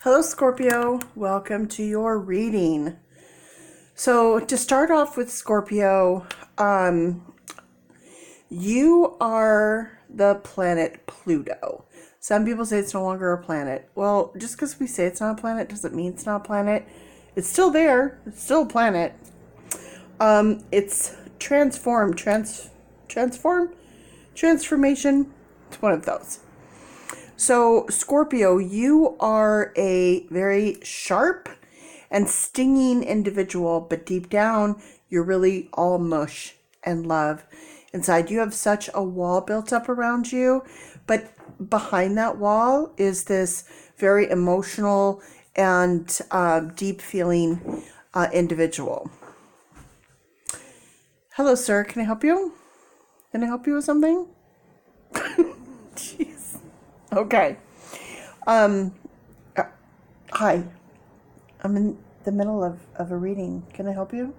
Hello, Scorpio. Welcome to your reading. So, to start off with Scorpio, you are the planet Pluto. Some people say it's no longer a planet. Well, just because we say it's not a planet doesn't mean it's not a planet. It's still there. It's still a planet. It's transformation. It's one of those. So, Scorpio, you are a very sharp and stinging individual, but deep down, you're really all mush and love. Inside, you have such a wall built up around you, but behind that wall is this very emotional and deep feeling individual. Hello, sir. Can I help you? Can I help you with something? Jeez. Okay. Hi. I'm in the middle of a reading. Can I help you?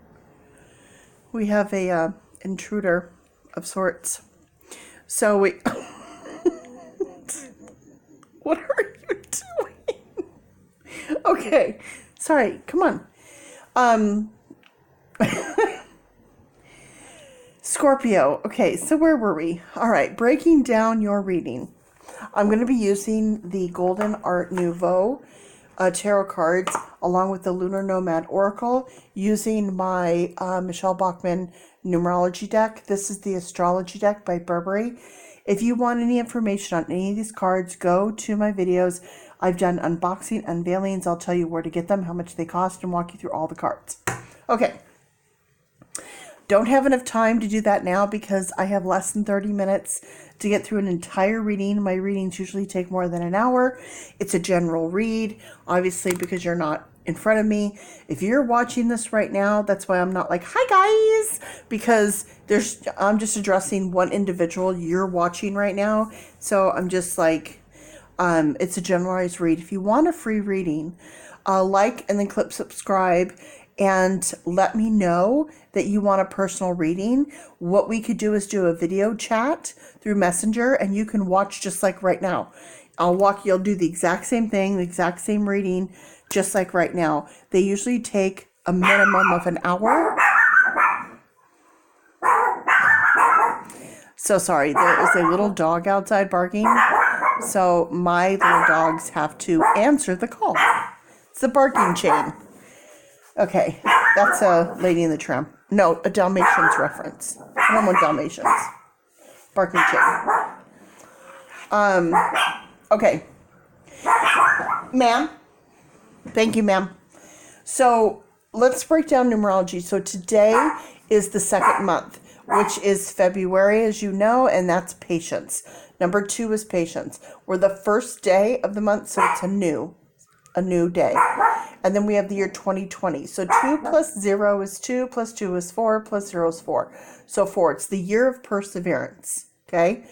We have a intruder of sorts. So we... What are you doing? Okay. Sorry. Come on. Scorpio. Okay, so where were we? All right, breaking down your reading. I'm going to be using the Golden Art Nouveau tarot cards along with the Lunar Nomad Oracle using my Michelle Bachman numerology deck. This is the astrology deck by Burberry. If you want any information on any of these cards, go to my videos. I've done unboxing, unveilings. I'll tell you where to get them, how much they cost, and walk you through all the cards. Okay. Don't have enough time to do that now because I have less than 30 minutes to get through an entire reading. My readings usually take more than an hour. It's a general read, obviously, because you're not in front of me. If you're watching this right now, that's why I'm not like, hi guys, because I'm just addressing one individual you're watching right now. So I'm just like, it's a generalized read. If you want a free reading, like and then click subscribe and let me know that you want a personal reading. What we could do is do a video chat through Messenger and you can watch just like right now. You'll do the exact same thing, the exact same reading, just like right now. They usually take a minimum of an hour. So sorry, there is a little dog outside barking. So my little dogs have to answer the call. It's the barking chain. Okay, that's a Lady in the Tramp. No, a Dalmatians reference. I don't want Dalmatians. Barking chain. Okay. Ma'am. Thank you, ma'am. So let's break down numerology. So today is the second month, which is February, as you know, and that's patience. Number 2 is patience. We're the first day of the month, so it's a new day. And then we have the year 2020. So 2 plus 0 is 2, plus 2 is 4, plus 0 is 4. So 4. It's the year of perseverance. Okay?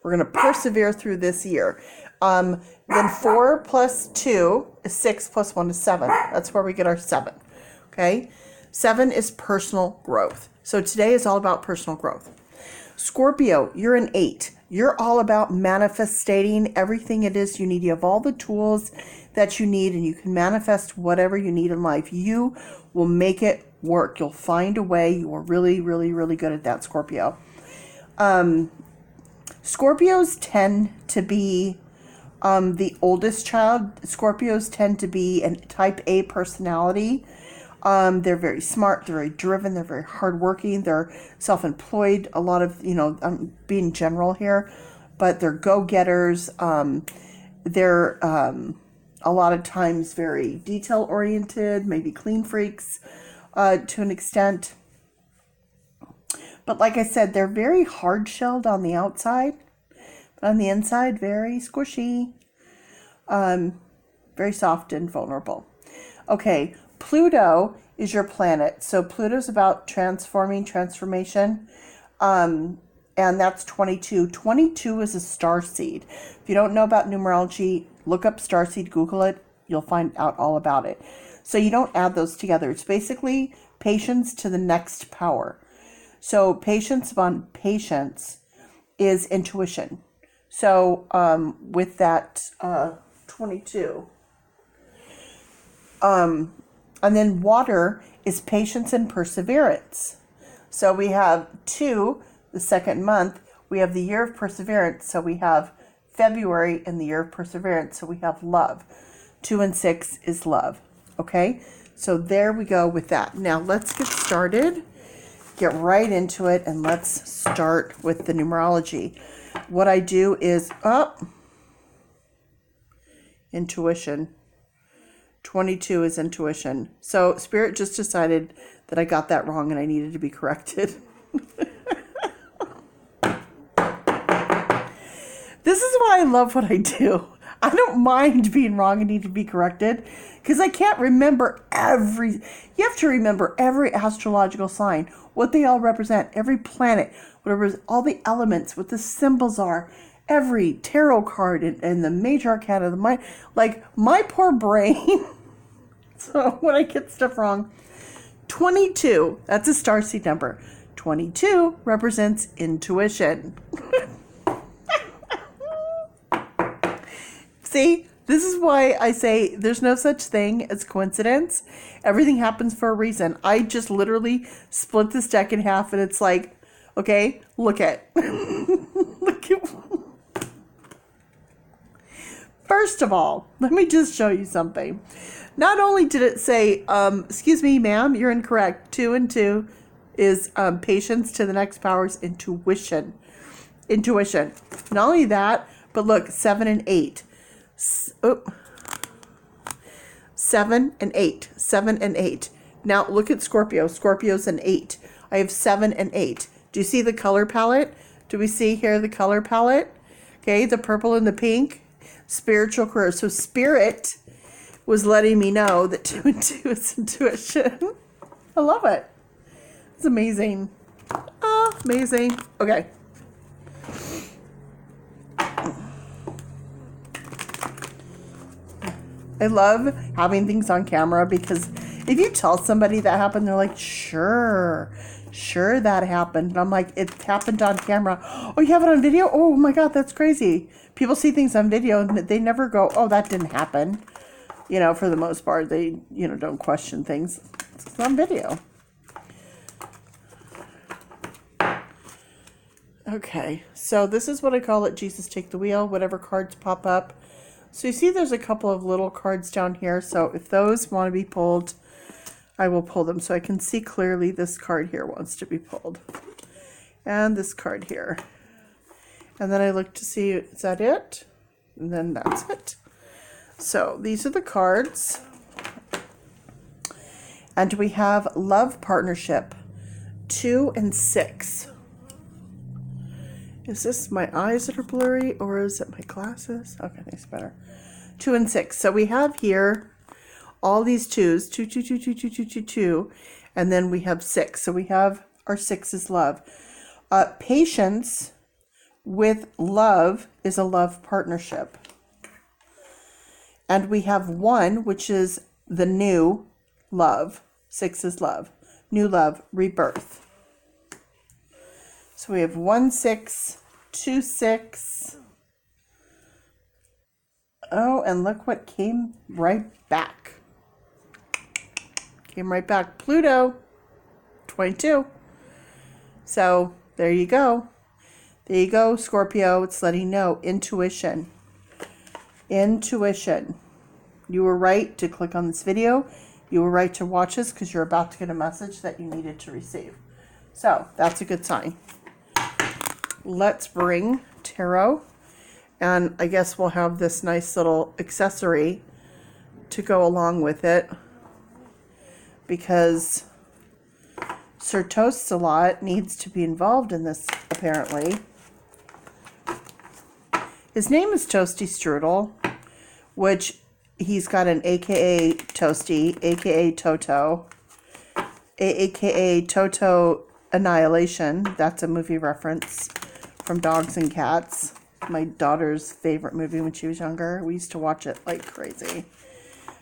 We're going to persevere through this year. Then 4 plus 2 is 6, plus 1 is 7. That's where we get our 7. Okay? 7 is personal growth. So today is all about personal growth. Scorpio, you're an 8. You're all about manifesting everything it is you need. You have all the tools that you need and you can manifest whatever you need in life. You will make it work. You'll find a way. You are really, really, really good at that, Scorpio. Scorpios tend to be the oldest child. Scorpios tend to be a type A personality. They're very smart, they're very driven, they're very hardworking, they're self-employed. A lot of, I'm being general here, but they're go-getters. They're a lot of times very detail-oriented, maybe clean freaks to an extent. But like I said, they're very hard-shelled on the outside, but on the inside, very squishy, very soft and vulnerable. Okay. Pluto is your planet. So Pluto's about transformation. And that's 22. 22 is a starseed. If you don't know about numerology, look up starseed, Google it. You'll find out all about it. So you don't add those together. It's basically patience to the next power. So patience upon patience is intuition. So with that 22, And then water is patience and perseverance. So we have 2, the second month. We have the year of perseverance. So we have February in the year of perseverance. So we have love. 2 and 6 is love. Okay. So there we go with that. Now let's get started. Get right into it. And let's start with the numerology. What I do is intuition. 22 is intuition. So Spirit just decided that I got that wrong and I needed to be corrected. This is why I love what I do. I don't mind being wrong and need to be corrected because I can't remember you have to remember every astrological sign, what they all represent, every planet, whatever, all the elements, what the symbols are, every tarot card and the major arcana, my poor brain. So when I get stuff wrong, 22, that's a starseed number. 22 represents intuition. See, this is why I say there's no such thing as coincidence. Everything happens for a reason. I just literally split this deck in half and it's like, okay, look at. Look at. First of all, let me just show you something. Not only did it say, excuse me, ma'am, you're incorrect. 2 and 2 is patience to the next power is intuition. Intuition. Not only that, but look, 7 and 8. 7 and 8. 7 and 8. Now look at Scorpio. Scorpio's an 8. I have 7 and 8. Do you see the color palette? Do we see here the color palette? Okay, the purple and the pink. Spiritual career. So Spirit was letting me know that 2 and 2 is intuition. I love it. It's amazing. Oh, amazing. Okay. I love having things on camera because if you tell somebody that happened, they're like, sure that happened. And I'm like, it happened on camera. Oh, you have it on video? Oh my God, that's crazy. People see things on video and they never go, oh, that didn't happen. You know, for the most part, they, don't question things. It's on video. Okay, so this is what I call it, Jesus Take the Wheel, whatever cards pop up. So you see there's a couple of little cards down here. So if those want to be pulled, I will pull them. So I can see clearly this card here wants to be pulled. And this card here. And then I look to see, is that it? And then that's it. So these are the cards. And we have love partnership, 2 and 6. Is this my eyes that are blurry or is it my glasses? Okay, that's better. 2 and 6. So we have here all these 2s, 2, 2, 2, 2, 2, 2, 2, 2, and then we have 6. So we have our 6 is love. Patience with love is a love partnership. And we have 1, which is the new love. 6 is love. New love, rebirth. So we have 1, 6, 2, 6. Oh, and look what came right back. Came right back. Pluto, 22. So there you go. There you go, Scorpio. It's letting you know. Intuition. Intuition. You were right to click on this video. You were right to watch this because you're about to get a message that you needed to receive. So that's a good sign. Let's bring tarot. And I guess we'll have this nice little accessory to go along with it. Because Sir Toast-a-Lot needs to be involved in this, apparently. His name is Toasty Strudel, which he's got an AKA Toasty, AKA Toto, AKA Toto Annihilation. That's a movie reference from Dogs and Cats. My daughter's favorite movie when she was younger. We used to watch it like crazy.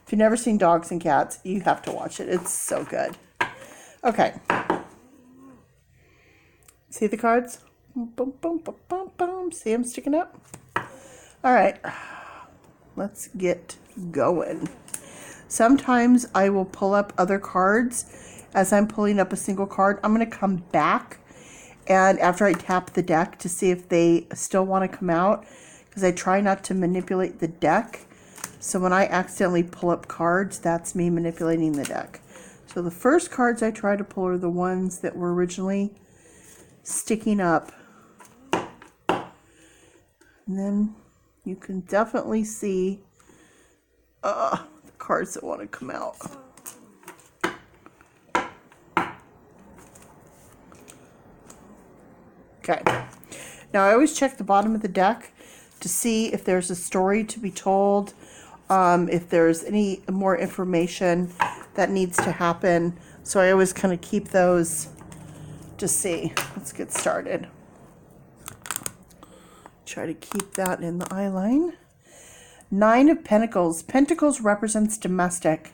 If you've never seen Dogs and Cats, you have to watch it. It's so good. Okay. See the cards? Boom, boom, boom, boom, boom. See them sticking up? All right. Let's get going. Sometimes I will pull up other cards. As I'm pulling up a single card, I'm going to come back, and after I tap the deck to see if they still want to come out, because I try not to manipulate the deck. So when I accidentally pull up cards, that's me manipulating the deck. So the first cards I try to pull are the ones that were originally sticking up. And then you can definitely see the cards that want to come out. Okay. Now I always check the bottom of the deck to see if there's a story to be told, if there's any more information that needs to happen. So I always kind of keep those to see. Let's get started. Try to keep that in the eye line. 9 of Pentacles. Pentacles represents domestic,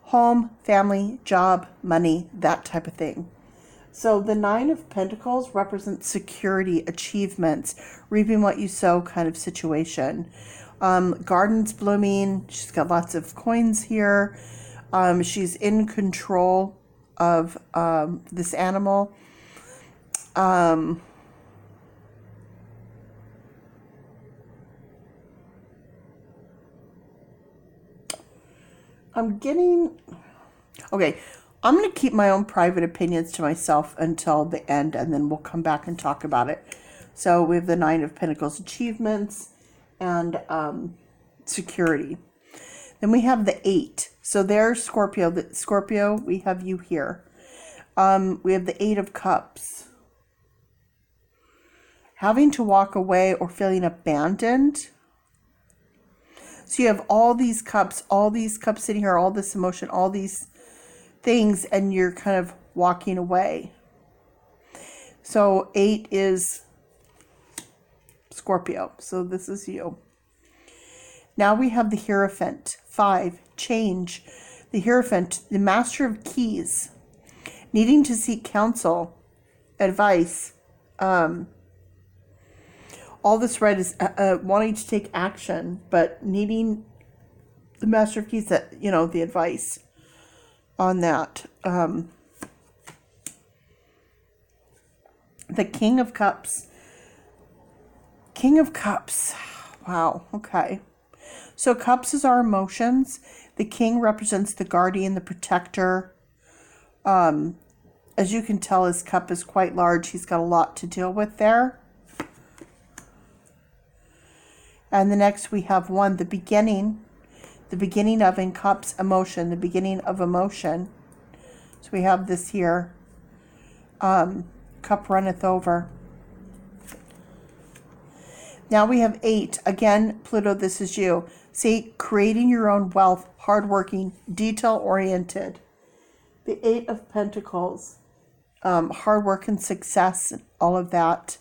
home, family, job, money, that type of thing. So the 9 of Pentacles represents security, achievements, reaping what you sow kind of situation. Gardens blooming. She's got lots of coins here. She's in control of this animal. I'm getting... Okay, I'm going to keep my own private opinions to myself until the end, and then we'll come back and talk about it. So we have the 9 of Pentacles, achievements, and security. Then we have the 8. So there's Scorpio. Scorpio, we have you here. We have the 8 of Cups. Having to walk away or feeling abandoned. So you have all these cups sitting here, all this emotion, all these things, and you're kind of walking away. So 8 is Scorpio. So this is you. Now we have the Hierophant. 5, change. The Hierophant, the Master of Keys, needing to seek counsel, advice. All this red is wanting to take action, but needing the Master of Keys, that, you know, the advice on that. The King of Cups. King of Cups. Wow. Okay. So Cups is our emotions. The King represents the guardian, the protector. As you can tell, his cup is quite large. He's got a lot to deal with there. And the next we have 1, the beginning of, in Cups, emotion, the beginning of emotion. So we have this here. Cup runneth over. Now we have 8. Again, Pluto, this is you. See, creating your own wealth, hardworking, detail-oriented. The 8 of Pentacles. Hard work and success, all of that.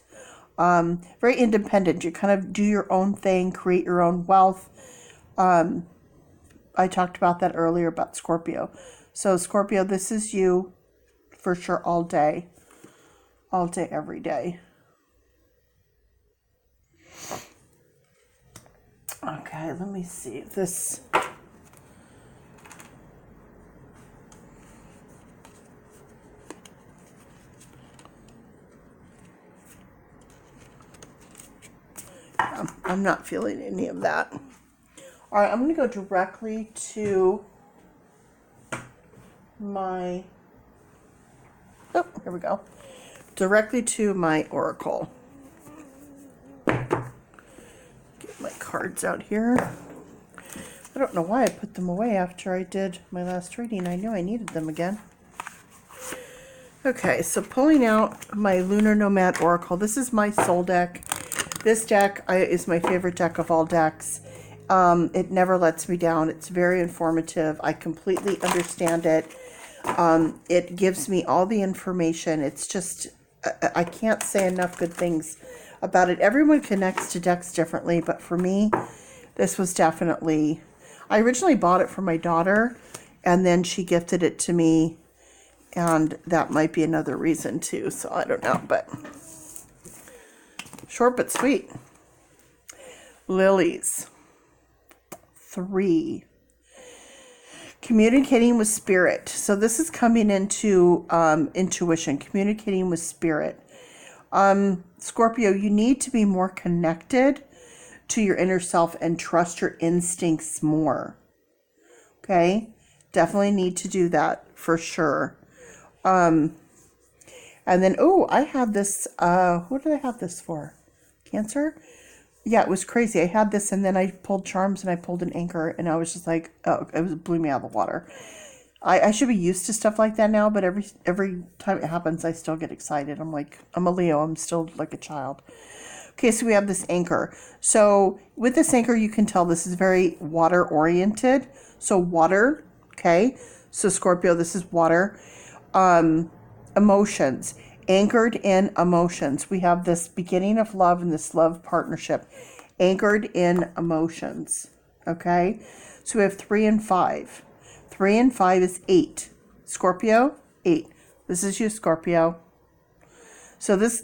Very independent. You kind of do your own thing, create your own wealth. I talked about that earlier about Scorpio. So Scorpio, this is you for sure, all day, every day. Okay, let me see if this... I'm not feeling any of that. All right, I'm going to go directly to my... Oh, here we go. Directly to my oracle. Get my cards out here. I don't know why I put them away after I did my last reading. I knew I needed them again. Okay, so pulling out my Lunar Nomad Oracle. This is my soul deck. This deck is my favorite deck of all decks. It never lets me down. It's very informative. I completely understand it. It gives me all the information. It's just, I can't say enough good things about it. Everyone connects to decks differently, but for me, this was definitely... I originally bought it for my daughter, and then she gifted it to me, and that might be another reason too, so I don't know, but short but sweet. Lilies. 3. Communicating with spirit. So this is coming into intuition, communicating with spirit. Scorpio, you need to be more connected to your inner self and trust your instincts more. Okay? Definitely need to do that for sure. And then, oh, I had this, what did I have this for? Cancer? Yeah, it was crazy. I had this and then I pulled charms and I pulled an anchor and I was just like, oh, it blew me out of the water. I should be used to stuff like that now, but every time it happens, I still get excited. I'm like, I'm a Leo. I'm still like a child. Okay, so we have this anchor. So with this anchor, you can tell this is very water oriented. So water, okay. So Scorpio, this is water. Emotions, anchored in emotions. We have this beginning of love and this love partnership, anchored in emotions. Okay, so we have 3 and 5. 3 and 5 is 8. Scorpio, 8. This is you, Scorpio. So this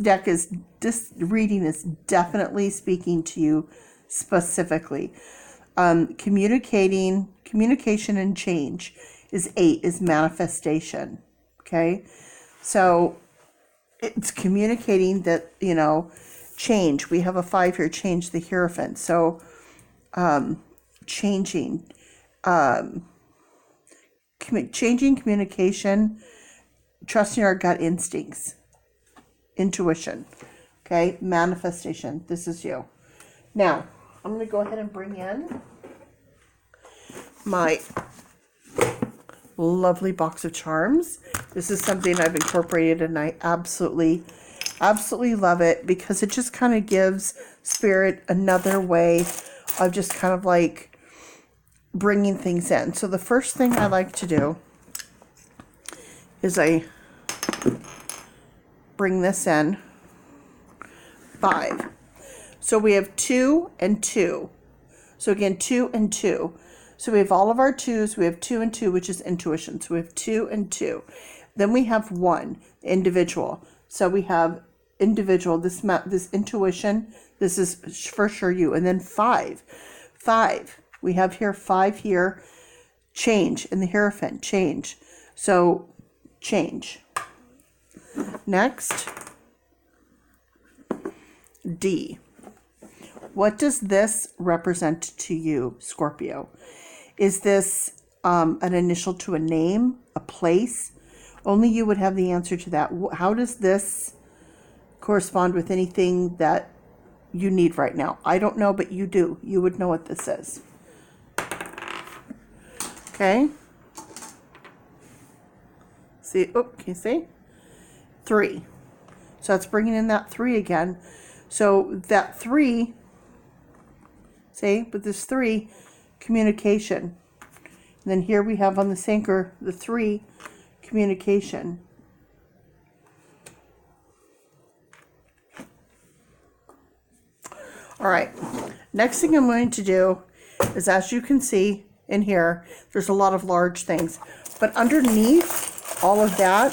reading is definitely speaking to you specifically. Communication and change is 8, is manifestation. Okay, so it's communicating that, change. We have a 5 here, change, the Hierophant. So changing communication, trusting our gut instincts, intuition. Okay, manifestation. This is you. Now, I'm going to go ahead and bring in my lovely box of charms. This is something I've incorporated and I absolutely love it because it just kind of gives spirit another way of just kind of like bringing things in. So the first thing I like to do is I bring this in. 5. So we have 2 and 2. So again, 2 and 2. So we have all of our 2s. We have 2 and 2, which is intuition. So we have 2 and 2. Then we have 1, individual. So we have individual, this intuition. This is for sure you. And then 5. 5. We have here 5 here. Change in the Hierophant. Change. So change. Next, D. What does this represent to you, Scorpio? Is this an initial to a name, a place? Only you would have the answer to that. How does this correspond with anything that you need right now? I don't know, but you do. You would know what this is. Okay. See, oh, can you see? 3. So that's bringing in that 3 again. So that 3, see, with this 3, communication. And then here we have on this anchor, the 3, communication. All right, next thing I'm going to do is, as you can see in here, there's a lot of large things. But underneath all of that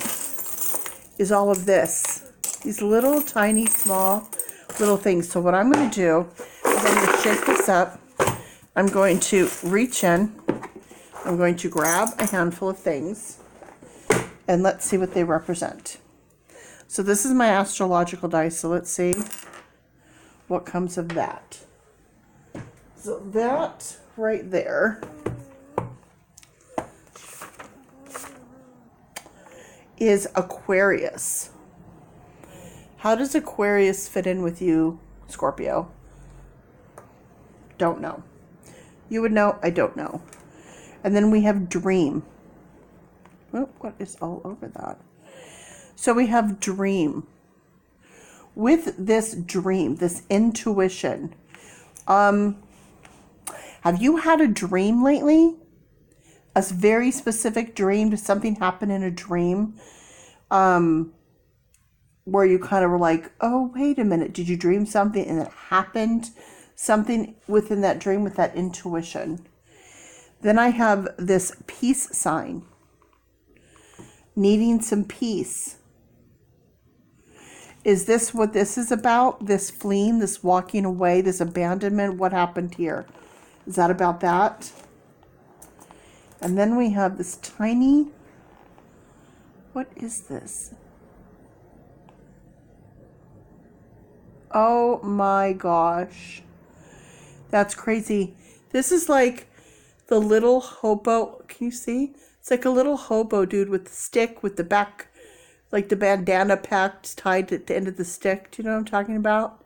is all of this. These little, tiny, small little things. So what I'm going to do is I'm going to shake this up. I'm going to reach in. I'm going to grab a handful of things. And let's see what they represent. So this is my astrological dice. So let's see what comes of that. So that right there is Aquarius. How does Aquarius fit in with you, Scorpio? Don't know. You would know. I don't know. And then we have dream. Oh, what is all over that? So we have dream. With this dream, this intuition, have you had a dream lately? A very specific dream? Did something happen in a dream? Where you kind of were like, oh, wait a minute. Did you dream something and it happened? Something within that dream with that intuition. Then I have this peace sign. Needing some peace. Is this what this is about? This fleeing, this walking away, this abandonment? What happened here? Is that about that? And then we have this tiny, what is this? Oh my gosh. That's crazy. This is like the little hobo. Can you see? It's like a little hobo dude with the stick with the back, like the bandana packed, tied at the end of the stick. Do you know what I'm talking about?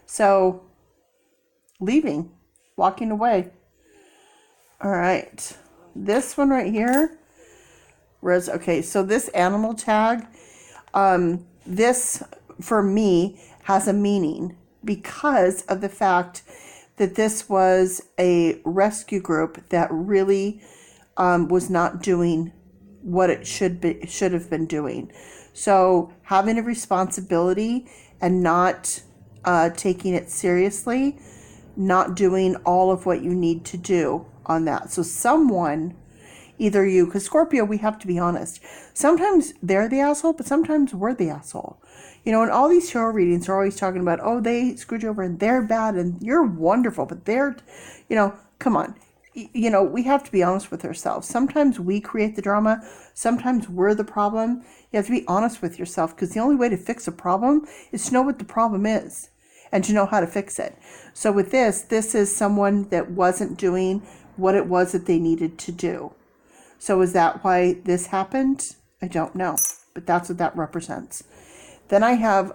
So, leaving, walking away. All right. This one right here. Okay, so this animal tag, this for me has a meaning because of the fact that this was a rescue group that really was not doing what it should have been doing. So having a responsibility and not taking it seriously, not doing all of what you need to do on that. So someone, either you, because Scorpio, we have to be honest. Sometimes they're the asshole, but sometimes we're the asshole. You know, and all these tarot readings are always talking about, oh, they screwed you over and they're bad and you're wonderful, but they're, you know, come on. You know, we have to be honest with ourselves. Sometimes we create the drama. Sometimes we're the problem. You have to be honest with yourself because the only way to fix a problem is to know what the problem is and to know how to fix it. So with this is someone that wasn't doing what it was that they needed to do. So is that why this happened? I don't know, but that's what that represents. Then I have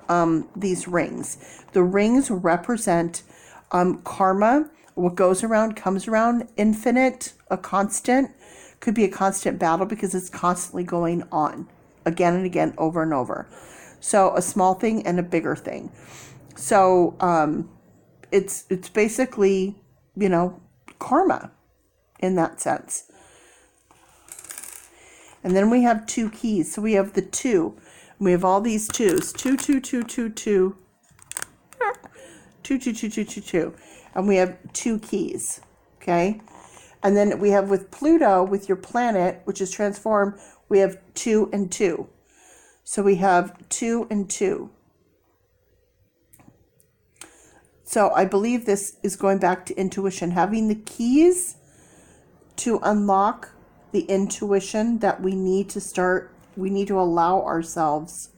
these rings. The rings represent karma. What goes around comes around. Infinite, a constant. Could be a constant battle because it's constantly going on again and again, over and over. So a small thing and a bigger thing. So it's basically, you know, karma in that sense. And then we have two keys. So we have the two. We have all these twos. Two, two, two, two, two. Two, two, two, two, two, two. And we have two keys. Okay. And then we have with Pluto, with your planet, which is transformed, we have 2 and 2. So we have 2 and 2. So I believe this is going back to intuition, having the keys to unlock the intuition that we need to start. We need to allow ourselves,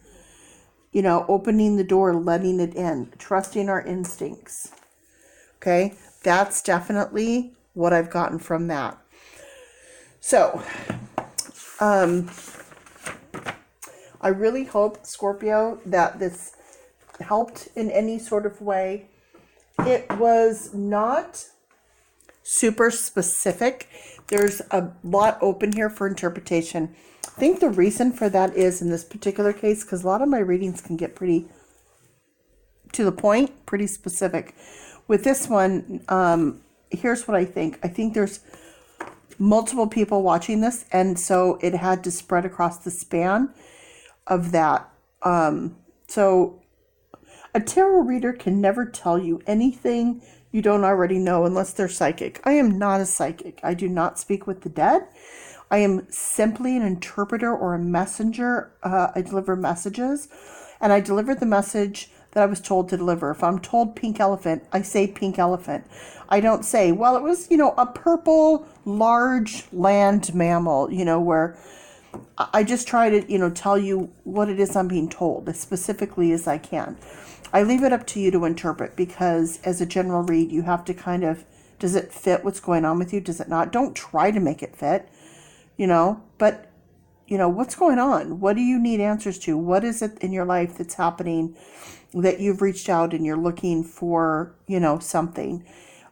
you know, opening the door, letting it in, trusting our instincts. Okay, that's definitely what I've gotten from that. So, I really hope, Scorpio, that this helped in any sort of way. It was not super specific. There's a lot open here for interpretation. I think the reason for that is in this particular case, because a lot of my readings can get pretty to the point, pretty specific. With this one, here's what I think. I think there's multiple people watching this, and so it had to spread across the span of that. So a tarot reader can never tell you anything you don't already know unless they're psychic. I am not a psychic. I do not speak with the dead. I am simply an interpreter or a messenger. I deliver messages, and I deliver the message that I was told to deliver. If I'm told pink elephant, I say pink elephant. I don't say, well, it was, you know, a purple, large land mammal, you know, where I just try to, you know, tell you what it is I'm being told as specifically as I can. I leave it up to you to interpret because as a general read, you have to kind of, does it fit what's going on with you? Does it not? Don't try to make it fit, you know, but, you know, what's going on? What do you need answers to? What is it in your life that's happening that you've reached out and you're looking for, you know, something?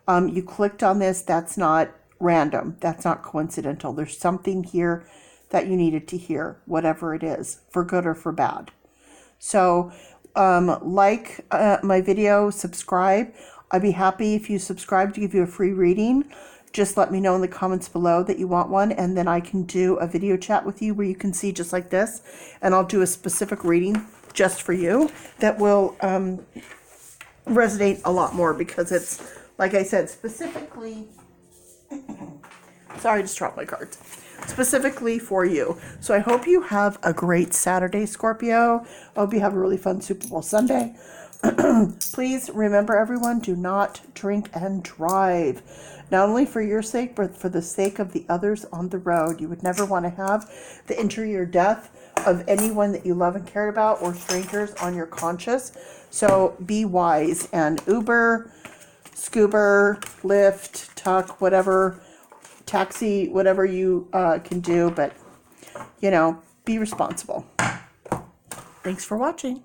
You clicked on this. That's not random. That's not coincidental. There's something here that you needed to hear, whatever it is, for good or for bad. So, like my video, subscribe. I'd be happy if you subscribe to give you a free reading. Just let me know in the comments below that you want one, and then I can do a video chat with you where you can see just like this, and I'll do a specific reading just for you that will resonate a lot more because it's, like I said, specifically, sorry, I just dropped my cards, specifically for you. So I hope you have a great Saturday, Scorpio. I hope you have a really fun Super Bowl Sunday. Please remember, everyone, do not drink and drive. Not only for your sake, but for the sake of the others on the road. You would never want to have the injury or death of anyone that you love and cared about or strangers on your conscience. So be wise, and Uber, Scuba, Lyft, Tuck, whatever, taxi, whatever you can do, but, you know, be responsible. Thanks for watching.